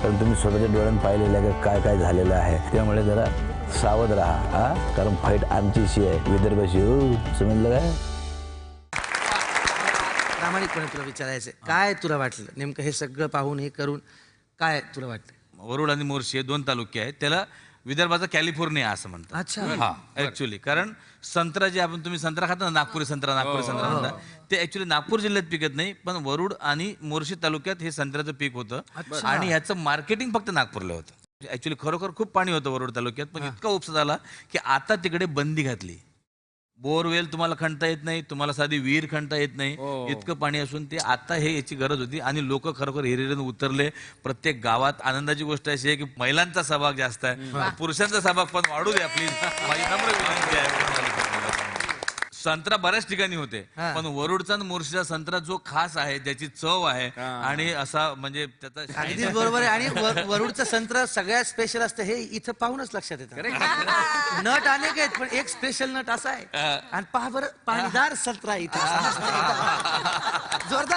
कारण तुम्ही स्वतःच्या डोळ्यानं पाहिलेलं आहे काय काय झालेलं आहे. त्यामुळे जरा सावध राहा हा, कारण फाईट आमचीशी आहे, विदर्भाशी. समजलं काय? प्रामाणिकपणे तुला विचारायचंय, काय तुला वाटलं नेमकं हे सगळं पाहून हे करून काय तुला वाटतं? वरुड आणि मोर्शी हे 2 तालुके आहेत, त्याला विदर्भाचा कॅलिफोर्निया असं म्हणतात. अच्छा. हा ऍक्च्युली कारण संत्रा जे आपण संत्रा खाता ना, नागपुरी संत्रा म्हणतात, ते ऍक्च्युली नागपूर जिल्ह्यात पिकत नाही, पण वरुड आणि मोर्शी तालुक्यात हे संत्र्याचं पीक होतं आणि ह्याचं मार्केटिंग फक्त नागपूरला होतं. ऍक्च्युली खरोखर खूप पाणी होतं वरुड तालुक्यात, पण इतका उपसा झाला की आता तिकडे बंदी घातली. बोरवेल तुम्हाला खणता येत नाही, तुम्हाला साधी विहीर खणता येत नाही, इतकं पाणी असून ते आता हे याची गरज होती आणि लोक खरोखर हिरिरीने उतरले. प्रत्येक गावात आनंदाची गोष्ट अशी आहे की महिलांचा सहभाग जास्त आहे, पुरुषांचा सहभाग पण वाढू द्या प्लीज, माझी नम्र विनंती आहे. संत्रा बऱ्याच ठिकाणी होते, पण वरुडचा आणि मोर्शीचा संत्रा जो खास आहे, ज्याची चव आहे आणि असा म्हणजे त्याचा अगदीच बरोबर आहे. आणि वरुडचं संत्र सगळ्यात स्पेशल असतं हे इथं पाहूनच लक्षात येतं. नट अनेक आहेत पण एक स्पेशल नट असा आहे. आणि पहा बरं, पाणीदार संत्रा इथं जोरदार.